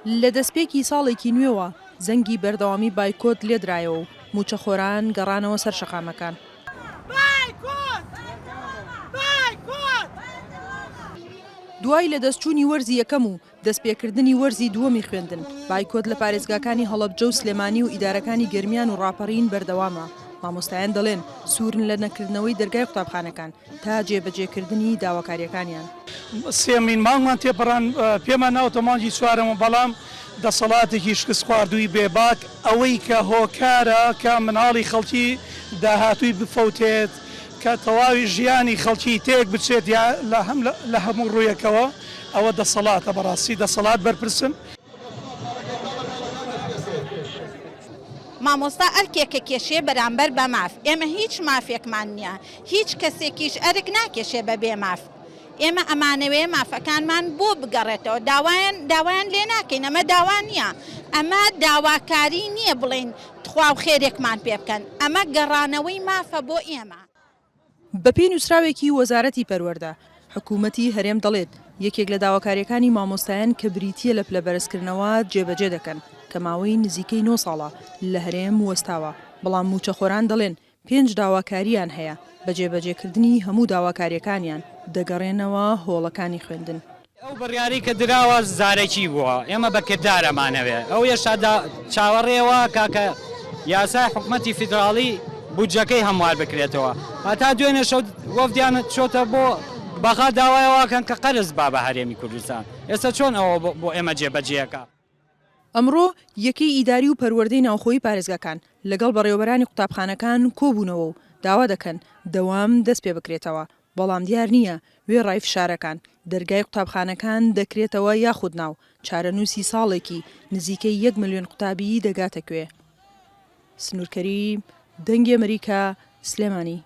لە دەستپێکی ساڵێکی نوێوە زەنگی بەردەوامی بایکۆت لێدرایەوە و موچەخۆران گەڕانەوە سەر شەقامەکان. دوای لە دەستچوونی وەرزی یەکەم و دەستپێکردنی وەرزی دووەمی خوێندن، بایکۆت لە پارێزگاکانی هەڵەبجە و سلێمانی و ئیدارەکانی گەرمیان و ڕاپەڕین بەردەوامە. مامۆستایان دەڵێن سوورن لە نەکردنەوەی دەرگای قوتابخانەکان تا جێبەجێکردنی داواکاریەکانیان. سێمین مانگمان تێپەڕان پێمان ناوتە مانگی چوارەمە، بەڵام دەسەڵاتێکی شکست خواردووی بێباک ئەوەی کە هۆکارە کە مناڵی خەڵکی داهاتووی بفەوتێت، کە تەواوی ژیانی خەڵکی تێک بچێت لە هەموو ڕوویەکەوە، ئەوە دەسەڵاتە بەڕاستی دەسەڵات بەرپرسن. مامۆستا ئەرکێکە کێشێ بەرامبەر بە ماف. ئێمە هیچ مافێکمان نییە، هیچ کەسێکیش ئەرک ناکێشێ بە بێ ماف. ئێمە ئەمانەوێ مافەکانمان بۆ بگەڕێتەوە، داوایان لێ ناکەین، ئەمە داوا نییە، ئەمە داواکاری نییە بڵین تخوا و خێرێکمان پێ بکەن، ئەمە گەڕانەوەی مافە بۆ ئێمە. بە پێی نووسراوێکی وەزارەتی پەروەردە، حکوومەتی هەرێم دەڵێت یەکێک لە داواکاریەکانی مامۆستایان کە بریتیە لە پلەبەرزکردنەوە جێبەجێ دەکەن کە ماوەی نزیکەی 9 ساڵە لە هەرێم وەستاوە، بەڵام موچەخۆران دەڵێن 5 داواکاریان هەیە بە جێبەجێکردنی هەموو داواکاریەکانیان دەگەڕێنەوە هۆڵەکانی خوێندن. ئەو بڕیاری کە دراوە زارێکی بووە، ئێمە بە کردارەمانەوێ ئەو ێشادا چاوەڕێەوە کاکە یاسای حکوومەتی فیدراڵی بودجەکەی هەموار بکرێتەوە، هەتا دوێنێ شەو وەفدیان چۆتە بۆ بەخا داوایەوەکەن کە قەرز با بە هەرێمی کوردستان. ئێستا چۆن ئەوە بۆ ئێمە جێبەجێەکە؟ ئەمڕۆ یەکەی ئیداری و پەروەردەی ناوخۆیی پارێزگاکان لەگەڵ بەڕێوەبەرانی قوتابخانەکان کۆبوونەوە و داوا دەکەن دەوام دەست پێ بکرێتەوە، بەڵام دیار نییە وێ ڕای فشارەکان دەرگای قوتابخانەکان دەکرێتەوە یاخود ناو چارەنووسی ساڵێکی نزیکەی 1 ملیۆن قوتابی دەگاتە کوێ. سنوورکەری دەنگی ئەمریکا، سلێمانی.